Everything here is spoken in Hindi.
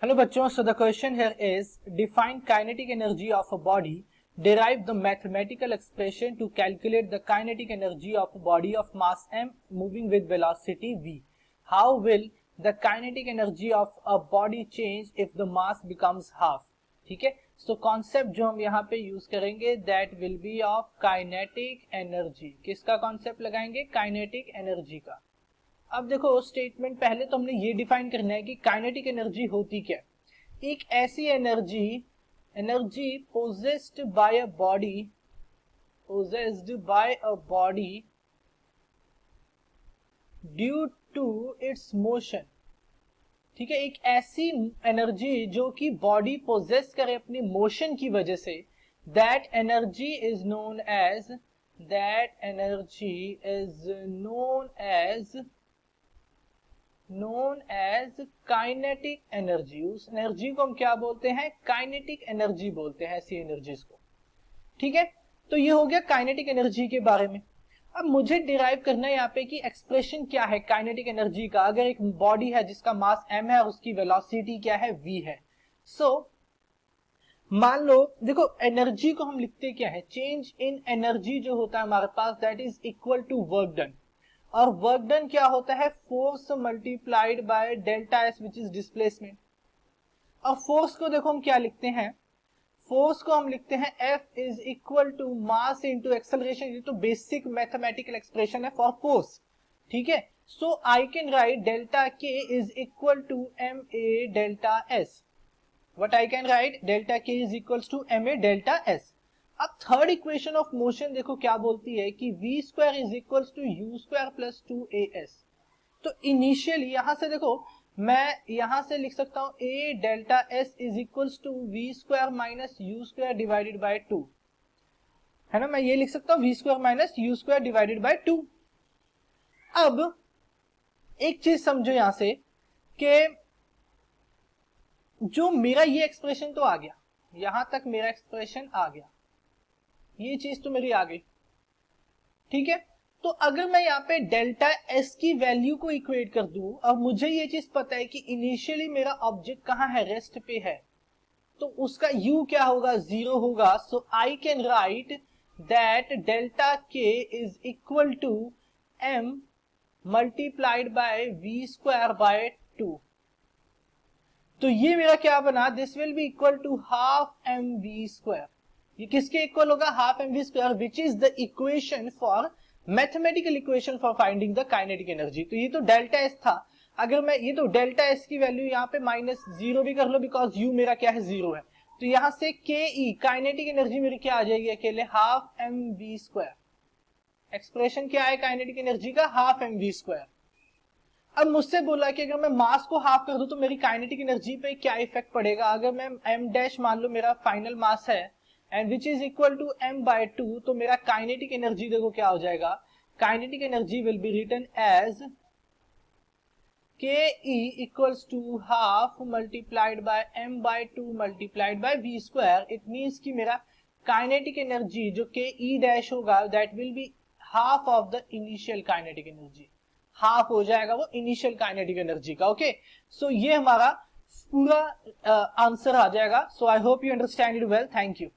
Hello बच्चों, so the question here is define kinetic energy of a body, derive the mathematical expression to calculate the kinetic energy of a body of mass m moving with velocity v. How will the kinetic energy of a body change if the mass becomes half? ठीक है, so concept जो हम यहाँ पे यूज करेंगे that will be of kinetic energy. किसका concept लगाएंगे? kinetic energy का. अब देखो स्टेटमेंट पहले तो हमने ये डिफाइन करना है कि काइनेटिक एनर्जी होती क्या है. एक ऐसी energy possessed by a body due to its motion. ठीक है, एक ऐसी एनर्जी जो कि बॉडी पोजेस करे अपनी मोशन की वजह से. That energy is known as kinetic energy. उस एनर्जी को हम क्या बोलते हैं? काइनेटिक एनर्जी बोलते हैं ऐसी एनर्जीज को. ठीक है, तो ये हो गया काइनेटिक एनर्जी के बारे में. अब मुझे डिराइव करना है यहाँ पे कि एक्सप्रेशन क्या है काइनेटिक एनर्जी का. अगर एक बॉडी है जिसका मास m है और उसकी वेलोसिटी क्या है? v है. सो मान लो, देखो एनर्जी को हम लिखते क्या है? चेंज इन एनर्जी जो होता है हमारे पास that is equal to work done. और वर्क डन क्या होता है? Force multiplied by delta S which is displacement. और फोर्स को देखो हम क्या लिखते हैं? फोर्स को हम लिखते हैं F is equal to mass into acceleration. ये तो बेसिक मैथमेटिकल एक्सप्रेशन है फॉर फोर्स. ठीक है, so I can write delta K is equal to ma delta S. What I can write? Delta K is equal to ma delta S. अब थर्ड इक्वेशन ऑफ मोशन देखो क्या बोलती है कि v square is equal to u square plus 2as. तो इनिशियली यहां से देखो मैं यहां से लिख सकता हूं a delta s is equal to v square minus u square divided by 2, है ना. मैं ये लिख सकता हूं v square minus u square divided by 2. अब एक चीज समझो यहां से कि जो मेरा ये एक्सप्रेशन तो आ गया, यहां तक मेरा एक्सप्रेशन आ गया, ये चीज तो मेरी आ गई. ठीक है, तो अगर मैं यहाँ पे डेल्टा एस की वैल्यू को इक्वेट कर दूं और मुझे ये चीज पता है कि इनिशियली मेरा ऑब्जेक्ट कहां है? रेस्ट पे है. तो उसका u क्या होगा? 0 होगा. So I can write that delta K is equal to m multiplied by v square by 2. तो ये मेरा क्या बना? This will be equal to half m v square. ये किसके इक्वल होगा? Half m v square, which is the equation for mathematical equation for finding the kinetic energy. तो ये तो डेल्टा एस था. अगर मैं ये तो डेल्टा एस की वैल्यू यहाँ पे माइनस 0 भी कर लो बिकॉज यू मेरा क्या है? 0 है. तो यहां से के ई काइनेटिक एनर्जी मेरी क्या आ जाएगी? अकेले half m v square. Expression क्या है काइनेटिक एनर्जी का? Half m v square. अब मुझसे बोला कि अगर मैं मास को हाफ कर दूं तो मेरी काइनेटिक एनर्जी पे क्या इफेक्ट पड़ेगा. अगर मैं m डैश मान लो मेरा फाइनल मास है and which is equal to m by 2, तो मेरा काइनेटिक एनर्जी देखो क्या हो जाएगा? Kinetic energy will be written as K E equals to half multiplied by m by 2 multiplied by v square. It means कि मेरा काइनेटिक एनर्जी जो के ई डैश होगा that will be half of the initial kinetic energy. Half हो जाएगा वो इनिशियल काइनेटिक एनर्जी का. ओके, सो ये हमारा पूरा आंसर आ जाएगा. So I hope you understand it well. Thank you.